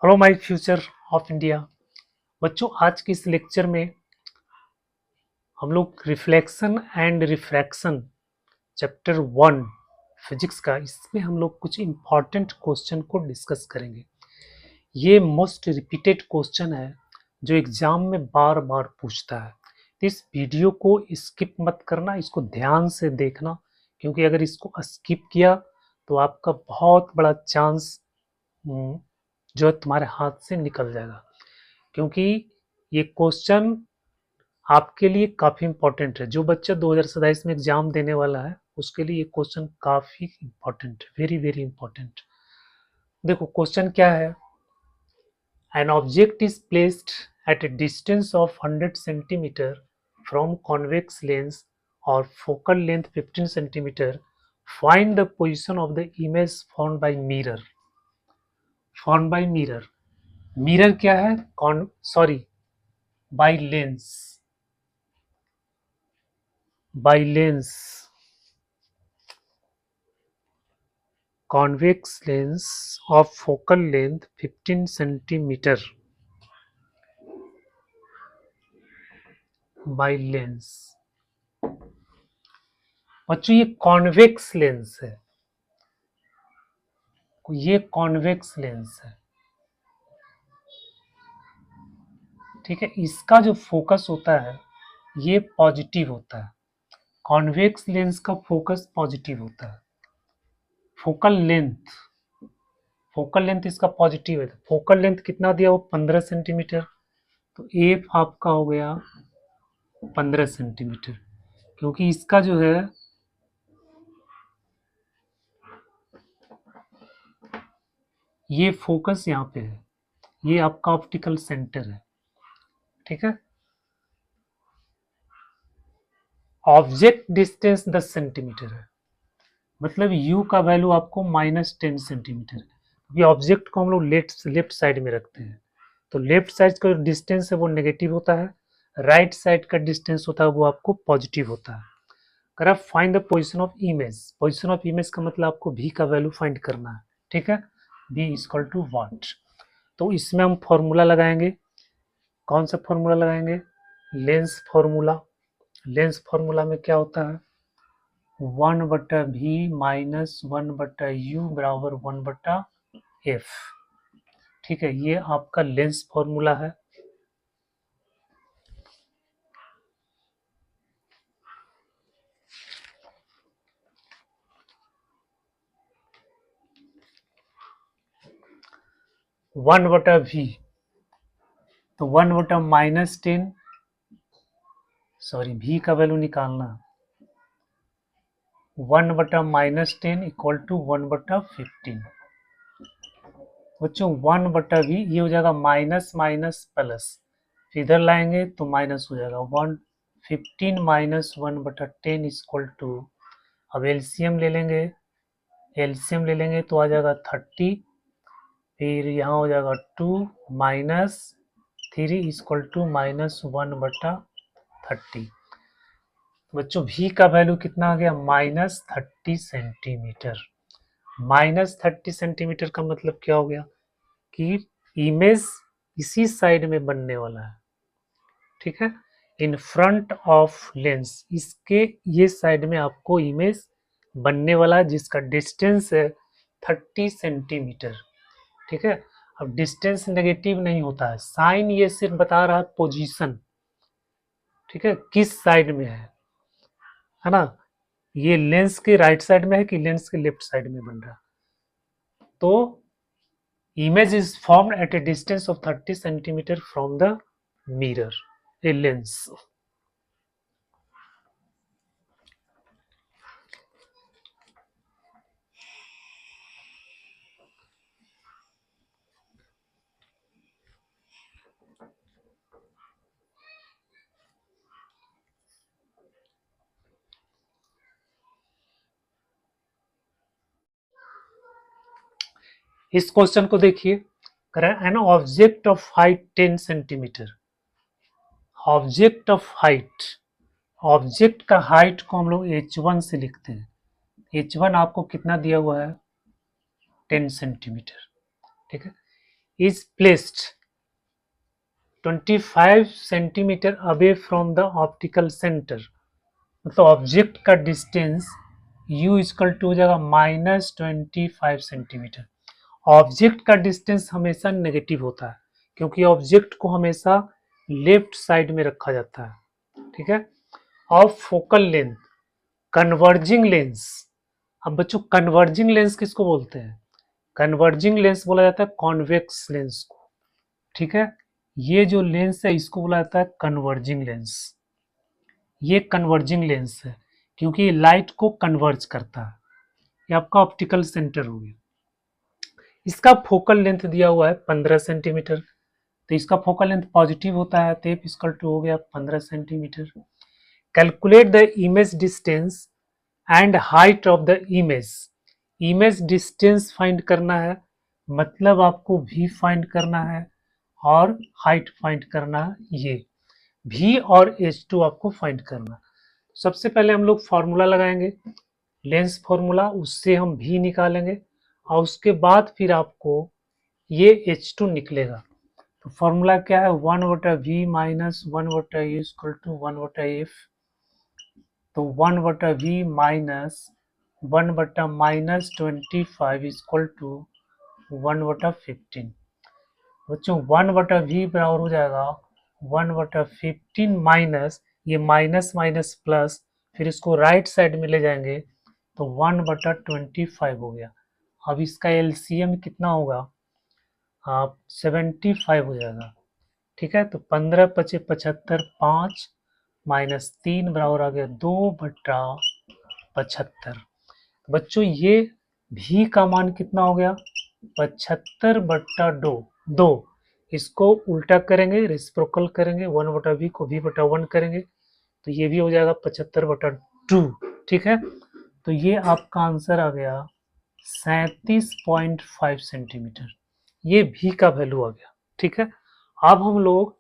Hello my future of India. बच्चों, आज के इस लेक्चर में हम लोग reflection and refraction chapter 1 physics का, इसमें हम लोग कुछ इम्पॉर्टेंट क्वेश्चन को डिस्कस करेंगे। ये मोस्ट रिपीटेड क्वेश्चन है जो एग्जाम में बार बार पूछता है। तो इस वीडियो को स्किप मत करना, इसको ध्यान से देखना, क्योंकि अगर इसको स्किप किया तो आपका बहुत बड़ा चांस जो है तुम्हारे हाथ से निकल जाएगा, क्योंकि ये क्वेश्चन आपके लिए काफ़ी इंपॉर्टेंट है। जो बच्चा 2027 में एग्जाम देने वाला है उसके लिए ये क्वेश्चन काफ़ी इंपॉर्टेंट है, वेरी वेरी इंपॉर्टेंट। देखो क्वेश्चन क्या है। An object is placed at a distance of 100 centimetre from convex lens और focal length 15 centimetre. Find the position of the image found by mirror. Found by mirror, mirror क्या है? By lens, by lens, convex lens of focal length 15 centimeter by lens। बच्चों ये convex lens है, ये convex lens है, ठीक है। इसका जो फोकस होता है ये पॉजिटिव होता है। कॉन्वेक्स लेंस का फोकस पॉजिटिव होता है। फोकल लेंथ, फोकल लेंथ इसका पॉजिटिव है। फोकल लेंथ कितना दिया? वो 15 सेंटीमीटर। तो एफ आपका हो गया 15 सेंटीमीटर, क्योंकि इसका जो है ये फोकस यहाँ पे है, ये आपका ऑप्टिकल सेंटर है, ठीक है। ऑब्जेक्ट डिस्टेंस 10 सेंटीमीटर है, मतलब u का वैल्यू आपको -10 सेंटीमीटर है। अभी ऑब्जेक्ट को हम लोग लेफ्ट साइड में रखते हैं, तो लेफ्ट साइड का डिस्टेंस है वो नेगेटिव होता है, राइट साइड का डिस्टेंस होता है वो आपको पॉजिटिव होता है। अगर आप find the position of image, position of image का मतलब आपको v का वैल्यू फाइंड करना है, ठीक है। v इक्वल टू व्हाट, तो इसमें हम फॉर्मूला लगाएंगे। कौन सा फॉर्मूला लगाएंगे? Lens formula. लेंस फॉर्मूला में क्या होता है? 1/v माइनस 1/u बराबर 1/f, ठीक है। ये आपका लेंस फॉर्मूला है। वन बटा वी, तो 1/-10, सॉरी v का वैल्यू निकालना, 1/-10 इक्वल टू 1/15। बच्चों 1/v ये हो जाएगा माइनस माइनस प्लस, इधर लाएंगे तो माइनस हो जाएगा। 115 माइनस 1/10 इक्वल टू, अब एलसीएम ले लेंगे, एलसीएम ले लेंगे तो आ जाएगा 30, फिर यहाँ हो जाएगा 2 माइनस 3 इक्वल टू -1/30। बच्चों v का वैल्यू कितना आ गया? -30 सेंटीमीटर। -30 सेंटीमीटर का मतलब क्या हो गया कि इमेज इसी साइड में बनने वाला है, ठीक है। इन फ्रंट ऑफ लेंस, इसके ये साइड में आपको इमेज बनने वाला है, जिसका डिस्टेंस है 30 सेंटीमीटर, ठीक है। अब डिस्टेंस नेगेटिव नहीं होता है, साइन ये सिर्फ बता रहा है पोजीशन, ठीक है, किस साइड में है ना। ये लेंस के राइट साइड में है कि लेंस के लेफ्ट साइड में बन रहा है। तो image is formed at a distance of 30 centimeter from the mirror, a lens। इस क्वेश्चन को देखिए, an object of height 10 centimetre. Object of height, object का हाइट को हम लोग h1 से लिखते हैं। h1 आपको कितना दिया हुआ है? 10 सेंटीमीटर, ठीक है। Is placed 25 centimetre away from the optical centre, मतलब ऑब्जेक्ट का डिस्टेंस u इक्वल टू हो जाएगा -25 सेंटीमीटर। ऑब्जेक्ट का डिस्टेंस हमेशा नेगेटिव होता है क्योंकि ऑब्जेक्ट को हमेशा लेफ्ट साइड में रखा जाता है, ठीक है। Of focal length converging lens. अब बच्चों कन्वर्जिंग लेंस किसको बोलते हैं? कन्वर्जिंग लेंस बोला जाता है कॉन्वेक्स लेंस को, ठीक है। ये जो लेंस है इसको बोला जाता है कन्वर्जिंग लेंस। ये कन्वर्जिंग लेंस है क्योंकि लाइट को कन्वर्ज करता है। ये आपका ऑप्टिकल सेंटर हो गया। इसका फोकल लेंथ दिया हुआ है 15 सेंटीमीटर, तो इसका फोकल लेंथ पॉजिटिव होता है, तो इक्वल टू हो गया 15 centimetre. Calculate the image distance and height of the image. Image distance find करना है, मतलब आपको v फाइंड करना है और हाइट फाइंड करना है। ये v और h2 आपको फाइंड करना है। सबसे पहले हम लोग फॉर्मूला लगाएंगे, लेंस फॉर्मूला, उससे हम v निकालेंगे और उसके बाद फिर आपको ये h2 निकलेगा। तो फॉर्मूला क्या है? 1/v minus 1/u equal to 1/f। तो 1/v माइनस 1/-25 इक्वल टू 1/15। बच्चों 1/v बराबर हो जाएगा 1/15 माइनस, ये माइनस माइनस प्लस, फिर इसको राइट साइड में ले जाएंगे तो 1/25 हो गया। अब इसका एलसीएम कितना होगा? आप 75 हो जाएगा, ठीक है। तो 15×5 = 5 माइनस 3 बराबर आ गया 2/75। बच्चों ये भी का मान कितना हो गया? 75/2। इसको उल्टा करेंगे, रेसिप्रोकल करेंगे, 1/v को v/1 करेंगे तो ये भी हो जाएगा 75/2, ठीक है। तो ये आपका आंसर आ गया 37.5 सेंटीमीटर। ये v का वैल्यू आ गया, ठीक है। अब हम लोग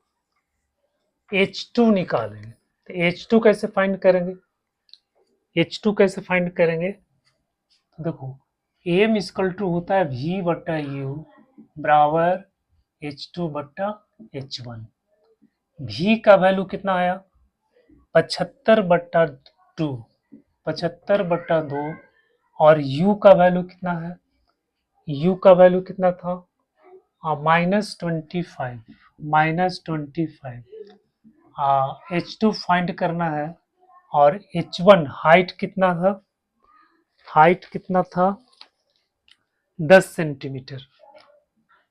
h2 निकालेंगे। तो h2 कैसे फाइंड करेंगे? h2 कैसे फाइंड करेंगे? तो देखो एम इक्वल टू होता है v/u बराबर h2/h1। v का वैल्यू कितना आया? 75/2, 75/2। और u का वैल्यू कितना है? u का वैल्यू कितना था? -25, -25। h2 फाइंड करना है और h1 हाइट कितना था? हाइट कितना था? 10 सेंटीमीटर।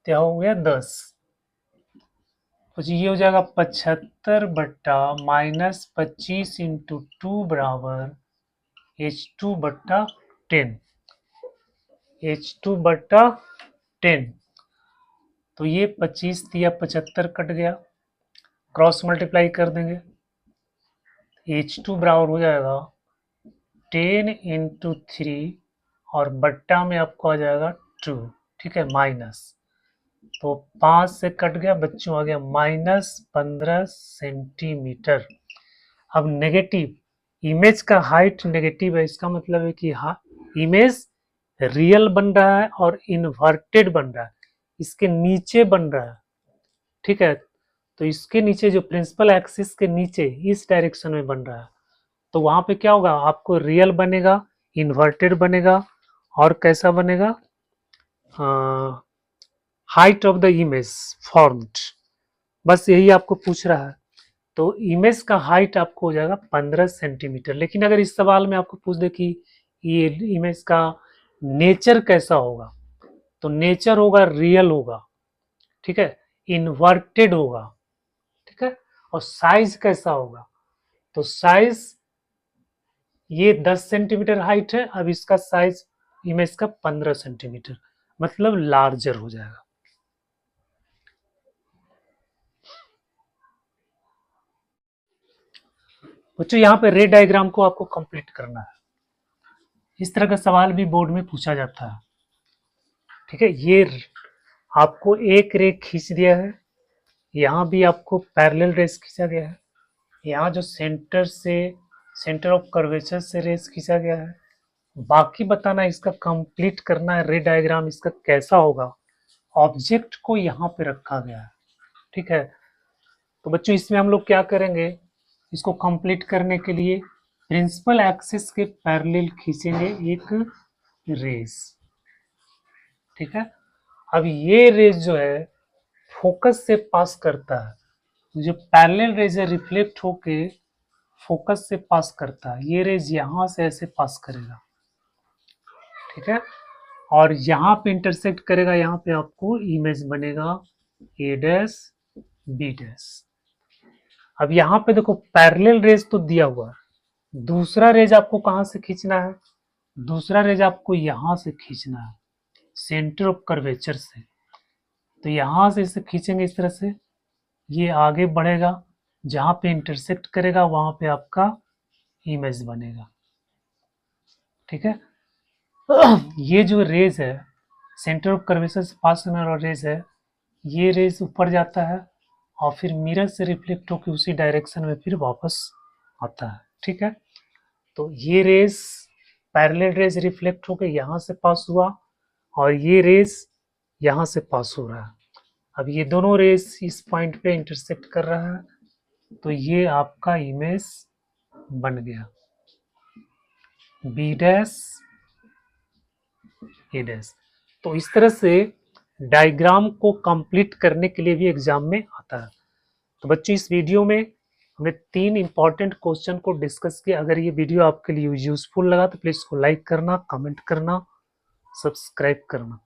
क्या हो गया? 10। तो ये हो जाएगा 75/-25 इंटू 2 बराबर h2/10, h2/10। तो ये 25 दिया 75 कट गया, क्रॉस मल्टीप्लाई कर देंगे, h2 बराबर हो जाएगा 10 इंटू 3 और बट्टा में आपको आ जाएगा 2, ठीक है, माइनस। तो 5 से कट गया बच्चों, आ गया -15 सेंटीमीटर। अब नेगेटिव, इमेज का हाइट नेगेटिव है, इसका मतलब है कि इमेज रियल बन रहा है और इन्वर्टेड बन रहा है, इसके नीचे बन रहा है, ठीक है। तो इसके नीचे जो प्रिंसिपल एक्सिस के नीचे इस डायरेक्शन में बन रहा है, तो वहां पे क्या होगा? आपको रियल बनेगा, इन्वर्टेड बनेगा और कैसा बनेगा? Height of the image formed, बस यही आपको पूछ रहा है। तो इमेज का हाइट आपको हो जाएगा 15 सेंटीमीटर। लेकिन अगर इस सवाल में आपको पूछ दे कि ये इमेज का नेचर कैसा होगा, तो नेचर होगा रियल होगा, ठीक है, इन्वर्टेड होगा, ठीक है। और साइज कैसा होगा? तो साइज ये 10 सेंटीमीटर हाइट है, अब इसका साइज इमेज का 15 सेंटीमीटर, मतलब लार्जर हो जाएगा। बच्चों यहाँ पे रे डायग्राम को आपको कंप्लीट करना है। इस तरह का सवाल भी बोर्ड में पूछा जाता है, ठीक है। ये आपको एक रे खींच दिया है, यहाँ भी आपको पैरेलल रेस खींचा गया है, यहाँ जो सेंटर ऑफ कर्वेचर से रेस खींचा गया है। बाकी बताना, इसका कंप्लीट करना है रे डायग्राम इसका कैसा होगा, ऑब्जेक्ट को यहाँ पे रखा गया है, ठीक है। तो बच्चों इसमें हम लोग क्या करेंगे, इसको कंप्लीट करने के लिए प्रिंसिपल एक्सिस के पैरेलल खींचेंगे एक रेज, ठीक है। अब ये रेज जो है फोकस से पास करता है, जो पैरेलल रेज है रिफ्लेक्ट होके फोकस से पास करता है, ये रेज यहां से ऐसे पास करेगा, ठीक है, और यहाँ पे इंटरसेक्ट करेगा, यहाँ पे आपको इमेज बनेगा ए डैश बी डैश। अब यहाँ पे देखो पैरेलल रेज तो दिया हुआ है, दूसरा रेज आपको कहाँ से खींचना है, दूसरा रेज आपको यहाँ से खींचना है सेंटर ऑफ कर्वेचर से। तो यहाँ से इसे खींचेंगे इस तरह से, ये आगे बढ़ेगा, जहाँ पे इंटरसेक्ट करेगा वहाँ पे आपका इमेज बनेगा, ठीक है। ये जो रेज है सेंटर ऑफ कर्वेचर से पास होने वाला रेज है, ये रेज ऊपर जाता है और फिर मिरर से रिफ्लेक्ट होकर उसी डायरेक्शन में फिर वापस आता है, ठीक है। तो ये रेज पैरेलल रेज रिफ्लेक्ट होकर यहाँ से पास हुआ और ये रेज यहाँ से पास हो रहा है। अब ये दोनों रेज इस पॉइंट पे इंटरसेक्ट कर रहा है, तो ये आपका इमेज बन गया बी डैश ए डैश। तो इस तरह से डायग्राम को कंप्लीट करने के लिए भी एग्जाम में आता है। तो बच्चों इस वीडियो में हमने 3 इंपॉर्टेंट क्वेश्चन को डिस्कस किया। अगर ये वीडियो आपके लिए यूजफुल लगा तो प्लीज इसको लाइक करना, कमेंट करना, सब्सक्राइब करना।